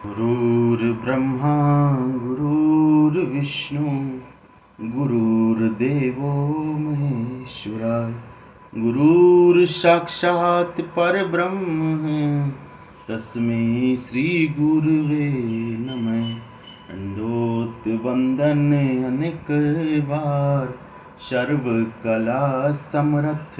गुरुर्ब्रह्मा गुरुर्विष्णु गुरुर्देवो महेश्वराय गुरुर्साक्षात् परब्रह्म तस्मै श्री गुरुवे नमः। दंडोत वंदन अनेक बार सर्व कला समर्थ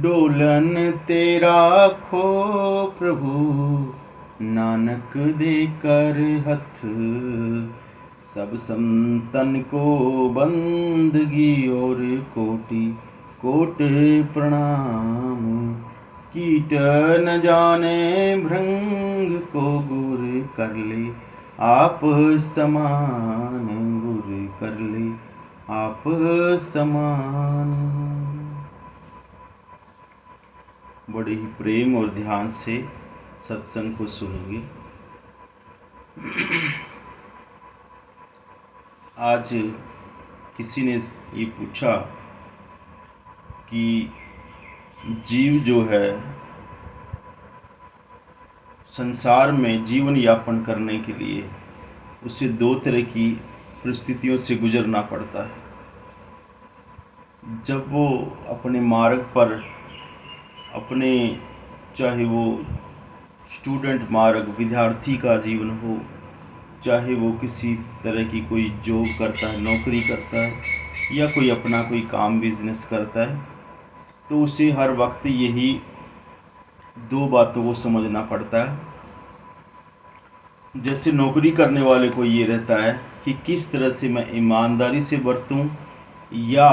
डोलन तेरा खो प्रभु नानक दे कर हथ। सब संतन को बंदगी और कोटि कोट प्रणाम। कीट न जाने भृंग को गुर कर ले आप समान। गुर कर ले आप समान। बड़े ही प्रेम और ध्यान से सत्संग को सुनेंगे। आज किसी ने ये पूछा कि जीव जो है संसार में जीवन यापन करने के लिए उसे दो तरह की परिस्थितियों से गुजरना पड़ता है। जब वो अपने मार्ग पर अपने, चाहे वो स्टूडेंट मार्ग विद्यार्थी का जीवन हो, चाहे वो किसी तरह की कोई जॉब करता है, नौकरी करता है, या कोई अपना कोई काम बिजनेस करता है, तो उसे हर वक्त यही दो बातों को समझना पड़ता है। जैसे नौकरी करने वाले को ये रहता है कि किस तरह से मैं ईमानदारी से बरतूं या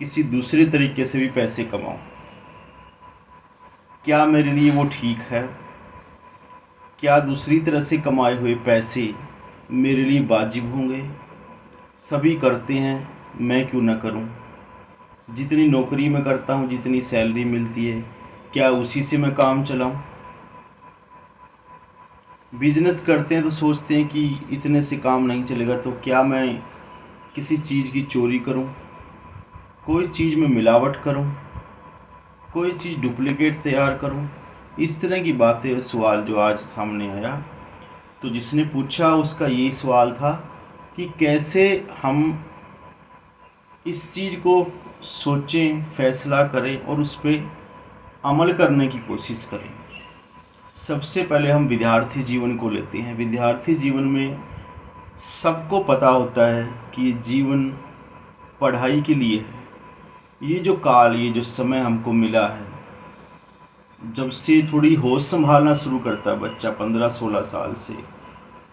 किसी दूसरे तरीके से भी पैसे कमाऊं। क्या मेरे लिए वो ठीक है? क्या दूसरी तरह से कमाए हुए पैसे मेरे लिए वाजिब होंगे? सभी करते हैं, मैं क्यों ना करूं? जितनी नौकरी में करता हूं, जितनी सैलरी मिलती है, क्या उसी से मैं काम चलाऊं? बिजनेस करते हैं तो सोचते हैं कि इतने से काम नहीं चलेगा, तो क्या मैं किसी चीज़ की चोरी करूं, कोई चीज़ में मिलावट करूं, कोई चीज़ डुप्लीकेट तैयार करूं? इस तरह की बातें, सवाल जो आज सामने आया, तो जिसने पूछा उसका यही सवाल था कि कैसे हम इस चीज़ को सोचें, फैसला करें और उस पर अमल करने की कोशिश करें। सबसे पहले हम विद्यार्थी जीवन को लेते हैं। विद्यार्थी जीवन में सबको पता होता है कि जीवन पढ़ाई के लिए है। ये जो काल, ये जो समय हमको मिला है, जब से थोड़ी होश संभालना शुरू करता है बच्चा 15-16 साल से,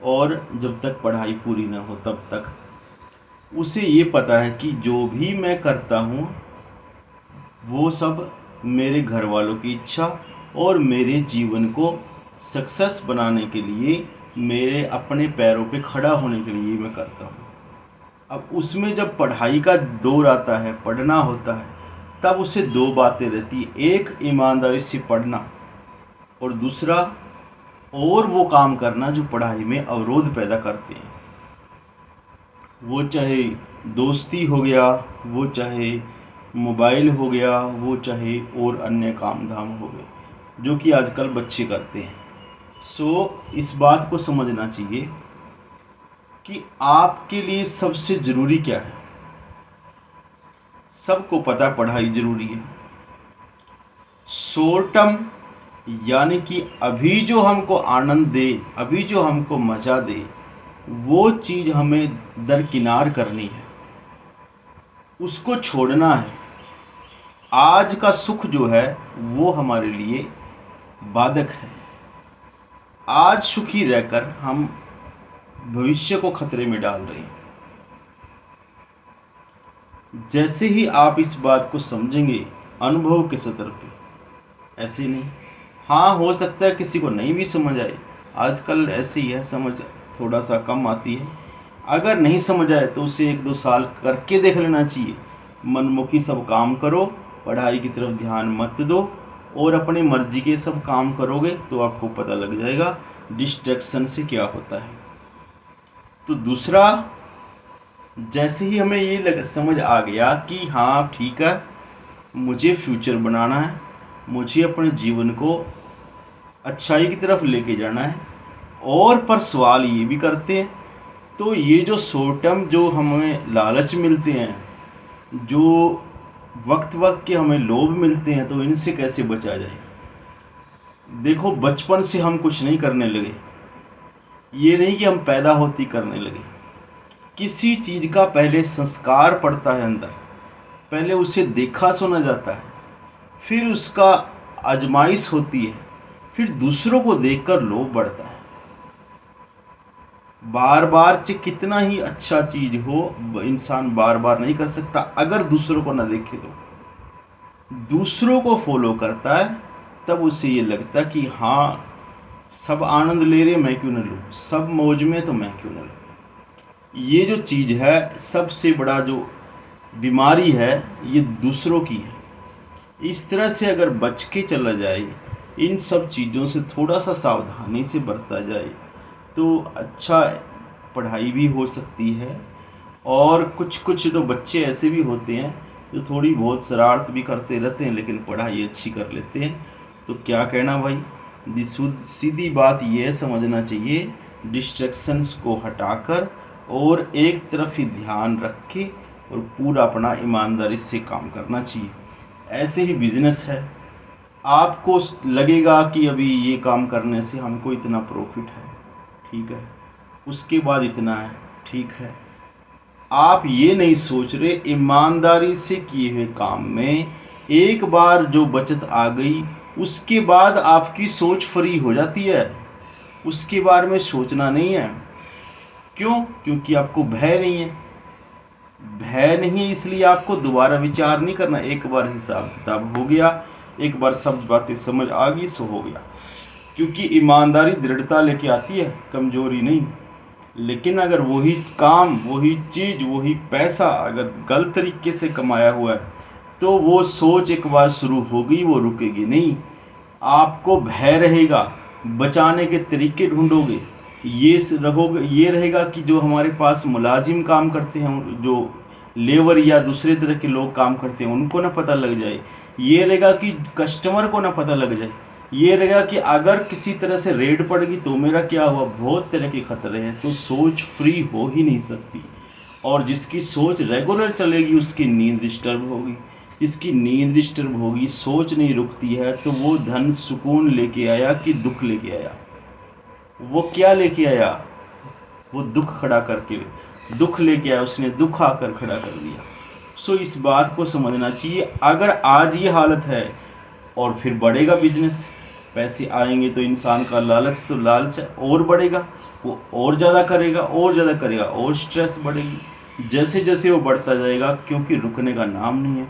और जब तक पढ़ाई पूरी ना हो तब तक उसे ये पता है कि जो भी मैं करता हूँ वो सब मेरे घर वालों की इच्छा और मेरे जीवन को सक्सेस बनाने के लिए, मेरे अपने पैरों पे खड़ा होने के लिए मैं करता हूँ। अब उसमें जब पढ़ाई का दौर आता है, पढ़ना होता है, तब उसे दो बातें रहती है। एक, ईमानदारी से पढ़ना, और दूसरा और वो काम करना जो पढ़ाई में अवरोध पैदा करते हैं। वो चाहे दोस्ती हो गया, वो चाहे मोबाइल हो गया, वो चाहे और अन्य काम धाम हो गए जो कि आजकल बच्चे करते हैं। इस बात को समझना चाहिए कि आपके लिए सबसे ज़रूरी क्या है। सबको पता पढ़ाई ज़रूरी है। शॉर्ट टर्म, यानी कि अभी जो हमको आनंद दे, अभी जो हमको मज़ा दे, वो चीज़ हमें दरकिनार करनी है, उसको छोड़ना है। आज का सुख जो है वो हमारे लिए बाधक है। आज सुखी रहकर हम भविष्य को खतरे में डाल रहे हैं। जैसे ही आप इस बात को समझेंगे अनुभव के स्तर पे, ऐसे नहीं, हाँ हो सकता है किसी को नहीं भी समझ आए, आजकल ऐसे ही है, समझ थोड़ा सा कम आती है। अगर नहीं समझ आए तो उसे 1-2 साल करके देख लेना चाहिए। मनमुखी सब काम करो, पढ़ाई की तरफ ध्यान मत दो, और अपनी मर्जी के सब काम करोगे तो आपको पता लग जाएगा डिस्ट्रैक्शन से क्या होता है। तो दूसरा, जैसे ही हमें ये समझ आ गया कि हाँ ठीक है, मुझे फ्यूचर बनाना है, मुझे अपने जीवन को अच्छाई की तरफ लेके जाना है। और पर सवाल ये भी करते हैं, तो ये जो शॉर्ट टर्म जो हमें लालच मिलते हैं, जो वक्त वक्त के हमें लोभ मिलते हैं, तो इनसे कैसे बचा जाए। देखो, बचपन से हम कुछ नहीं करने लगे, ये नहीं कि हम पैदा होती करने लगे। किसी चीज़ का पहले संस्कार पड़ता है अंदर, पहले उसे देखा सुना जाता है, फिर उसका आजमाइश होती है, फिर दूसरों को देखकर लोभ बढ़ता है। बार बार चाहे कितना ही अच्छा चीज हो, इंसान बार बार नहीं कर सकता अगर दूसरों को ना देखे। तो दूसरों को फॉलो करता है, तब उसे ये लगता कि हाँ, सब आनंद ले रहे, मैं क्यों ना लूँ, सब मौज में, तो मैं क्यों ना लूँ। ये जो चीज़ है, सबसे बड़ा जो बीमारी है, ये दूसरों की है। इस तरह से अगर बच के चला जाए, इन सब चीज़ों से थोड़ा सा सावधानी से बरता जाए, तो अच्छा पढ़ाई भी हो सकती है। और कुछ कुछ तो बच्चे ऐसे भी होते हैं जो थोड़ी बहुत शरारत भी करते रहते हैं, लेकिन पढ़ाई अच्छी कर लेते हैं। तो क्या कहना भाई, सीधी बात यह समझना चाहिए, डिस्ट्रैक्शंस को हटाकर और एक तरफ ही ध्यान रख के और पूरा अपना ईमानदारी से काम करना चाहिए। ऐसे ही बिजनेस है, आपको लगेगा कि अभी ये काम करने से हमको इतना प्रॉफिट है, ठीक है, उसके बाद इतना है, ठीक है। आप ये नहीं सोच रहे ईमानदारी से किए हुए काम में एक बार जो बचत आ गई, उसके बाद आपकी सोच फ्री हो जाती है, उसके बारे में सोचना नहीं है। क्यों? क्योंकि आपको भय नहीं है। भय नहीं है इसलिए आपको दोबारा विचार नहीं करना। एक बार हिसाब किताब हो गया, एक बार सब बातें समझ आ गई, सो हो गया। क्योंकि ईमानदारी दृढ़ता लेके आती है, कमजोरी नहीं। लेकिन अगर वही काम, वही चीज़, वही पैसा अगर गलत तरीके से कमाया हुआ है, तो वो सोच एक बार शुरू हो गई, वो रुकेगी नहीं। आपको भय रहेगा, बचाने के तरीके ढूंढोगे। ये रहेगा कि जो हमारे पास मुलाजिम काम करते हैं, जो लेबर या दूसरे तरह के लोग काम करते हैं, उनको ना पता लग जाए। ये रहेगा कि कस्टमर को ना पता लग जाए। ये रहेगा कि अगर किसी तरह से रेड पड़ गई तो मेरा क्या हुआ। बहुत तरह के खतरे हैं, तो सोच फ्री हो ही नहीं सकती। और जिसकी सोच रेगुलर चलेगी उसकी नींद डिस्टर्ब होगी, जिसकी नींद डिस्टर्ब होगी, सोच नहीं रुकती है, तो वो धन सुकून लेके आया कि दुख लेके आया। वो क्या लेके आया, वो दुख खड़ा करके, दुख लेके आया, उसने दुख आकर खड़ा कर दिया। सो इस बात को समझना चाहिए। अगर आज ये हालत है और फिर बढ़ेगा बिजनेस, पैसे आएंगे तो इंसान का लालच तो लालच है, और बढ़ेगा, वो और ज़्यादा करेगा, और ज़्यादा करेगा, और स्ट्रेस बढ़ेगी जैसे जैसे वो बढ़ता जाएगा, क्योंकि रुकने का नाम नहीं है।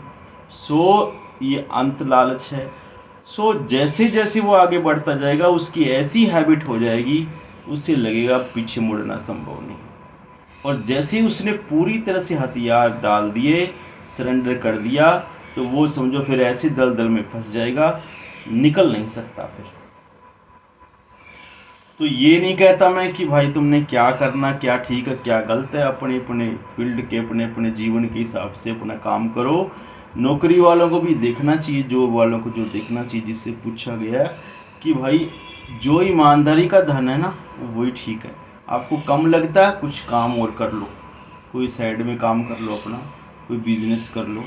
सो ये अंत लालच है। सो जैसे जैसे वो आगे बढ़ता जाएगा, उसकी ऐसी हैबिट हो जाएगी, उसे लगेगा पीछे मुड़ना संभव नहीं। और जैसे ही उसने पूरी तरह से हथियार डाल दिए, सरेंडर कर दिया, तो वो समझो फिर ऐसे दलदल में फंस जाएगा, निकल नहीं सकता फिर। तो ये नहीं कहता मैं कि भाई तुमने क्या करना, क्या ठीक है, क्या गलत है, अपने अपने फील्ड के, अपने अपने जीवन के हिसाब से अपना काम करो। नौकरी वालों को भी देखना चाहिए, जॉब वालों को जो देखना चाहिए, जिससे पूछा गया कि भाई जो ईमानदारी का धन है ना, वही ठीक है। आपको कम लगता है, कुछ काम और कर लो, कोई साइड में काम कर लो अपना, कोई बिजनेस कर लो।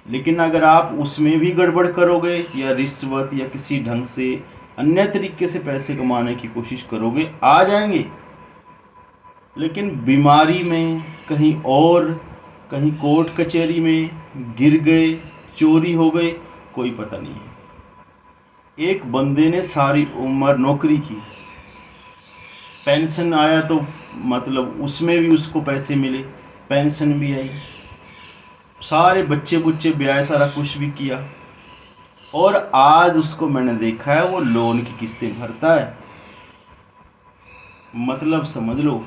लेकिन अगर आप उसमें भी गड़बड़ करोगे, या रिश्वत या किसी ढंग से अन्य तरीके से पैसे कमाने की कोशिश करोगे, आ जाएंगे। लेकिन बीमारी में कहीं और, कहीं कोर्ट कचहरी में गिर गए, चोरी हो गए, कोई पता नहीं है। एक बंदे ने सारी उम्र नौकरी की, पेंशन आया तो मतलब उसमें भी उसको पैसे मिले, पेंशन भी आई, सारे बच्चे बुच्चे ब्याह, सारा कुछ भी किया, और आज उसको मैंने देखा है वो लोन की किस्तें भरता है। मतलब समझ लो,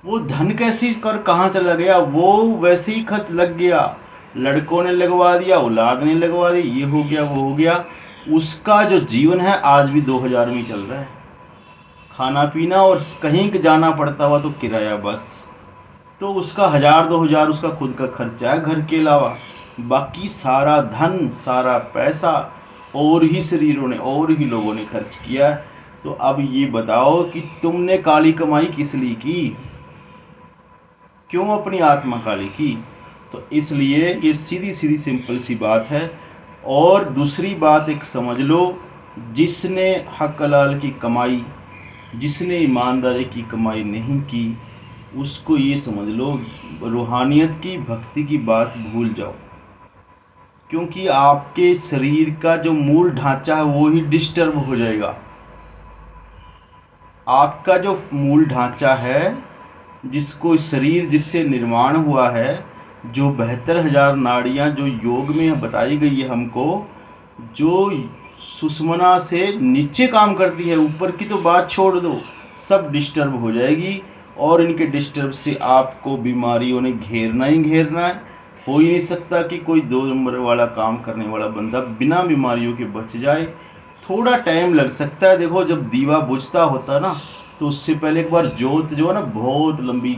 वो धन कैसे कर कहाँ चला गया, वो वैसे ही खर्च लग गया, लड़कों ने लगवा दिया, औलाद ने लगवा दी, ये हो गया, वो हो गया। उसका जो जीवन है आज भी 2000 में चल रहा है, खाना पीना, और कहीं जाना पड़ता हुआ तो किराया बस। तो उसका 1000 2000 उसका खुद का खर्चा है घर के अलावा, बाकी सारा धन, सारा पैसा और ही शरीरों ने और ही लोगों ने खर्च किया। तो अब ये बताओ कि तुमने काली कमाई किस लिए की, क्यों अपनी आत्मा काली की। तो इसलिए ये सीधी सीधी सिंपल सी बात है। और दूसरी बात एक समझ लो, जिसने हक हलाल की कमाई, जिसने ईमानदारी की कमाई नहीं की, उसको ये समझ लो रूहानियत की, भक्ति की बात भूल जाओ। क्योंकि आपके शरीर का जो मूल ढांचा है वो ही डिस्टर्ब हो जाएगा। आपका जो मूल ढांचा है, जिसको शरीर जिससे निर्माण हुआ है, जो 72,000 नाड़ियाँ जो योग में बताई गई है हमको, जो सुषुम्ना से नीचे काम करती है, ऊपर की तो बात छोड़ दो, सब डिस्टर्ब हो जाएगी। और इनके डिस्टर्ब से आपको बीमारियों ने घेरना ही घेरना है। हो ही नहीं सकता कि कोई 2 नंबर वाला काम करने वाला बंदा बिना बीमारियों के बच जाए। थोड़ा टाइम लग सकता है। देखो, जब दीवा बुझता होता है ना, तो उससे पहले एक बार जोत जो है ना बहुत लंबी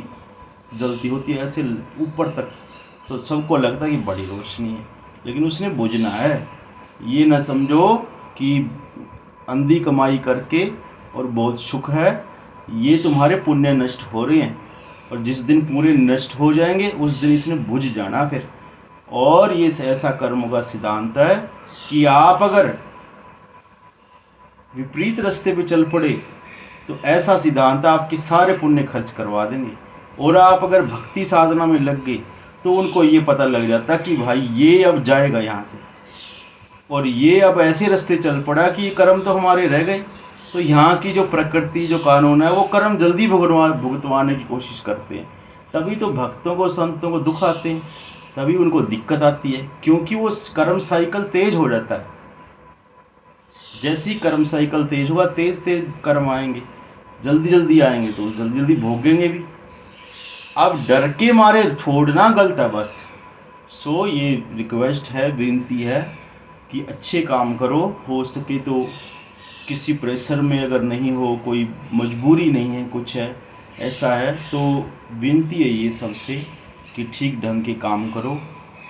जलती होती है, ऐसे ऊपर तक, तो सबको लगता है कि बड़ी रोशनी है, लेकिन उसने बुझना है। ये ना समझो कि अंधी कमाई करके और बहुत सुख है, ये तुम्हारे पुण्य नष्ट हो रहे हैं, और जिस दिन पूरे नष्ट हो जाएंगे उस दिन इसने बुझ जाना फिर। और ये ऐसा कर्मों का सिद्धांत है कि आप अगर विपरीत रास्ते पे चल पड़े तो ऐसा सिद्धांत आपके सारे पुण्य खर्च करवा देंगे। और आप अगर भक्ति साधना में लग गए तो उनको ये पता लग जाता कि भाई ये अब जाएगा यहाँ से, और ये अब ऐसे रास्ते चल पड़ा कि ये कर्म तो हमारे रह गए। तो यहाँ की जो प्रकृति, जो कानून है, वो कर्म जल्दी भुगतवाने की कोशिश करते हैं। तभी तो भक्तों को, संतों को दुख आते हैं, तभी उनको दिक्कत आती है, क्योंकि वो कर्म साइकिल तेज हो जाता है। जैसी कर्म साइकिल तेज होगा, तेज तेज कर्म आएंगे, जल्दी जल्दी आएंगे, तो जल्दी जल्दी भोगेंगे भी। अब डर के मारे छोड़ना गलत है बस। सो ये रिक्वेस्ट है, विनती है कि अच्छे काम करो। हो सके तो किसी प्रेशर में अगर नहीं हो, कोई मजबूरी नहीं है, कुछ है ऐसा है, तो विनती है ये सबसे कि ठीक ढंग के काम करो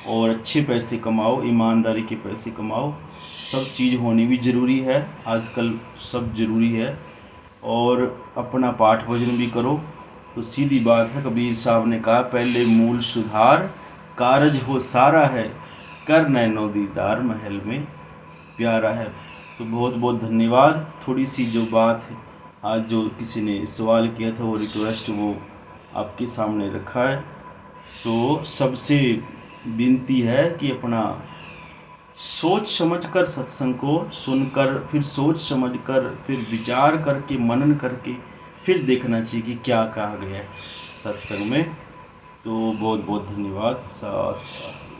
और अच्छे पैसे कमाओ, ईमानदारी के पैसे कमाओ। सब चीज़ होनी भी ज़रूरी है, आजकल सब ज़रूरी है। और अपना पाठ भजन भी करो। तो सीधी बात है, कबीर साहब ने कहा, पहले मूल सुधार, कारज हो सारा है, कर नैनो दीदार महल में प्यारा है। तो बहुत बहुत धन्यवाद। थोड़ी सी जो बात है आज, जो किसी ने सवाल किया था, वो रिक्वेस्ट वो आपके सामने रखा है। तो सबसे विनती है कि अपना सोच समझकर सत्संग को सुनकर, फिर सोच समझकर, फिर विचार करके, मनन करके, फिर देखना चाहिए कि क्या कहा गया है सत्संग में। तो बहुत बहुत धन्यवाद। साथ साथ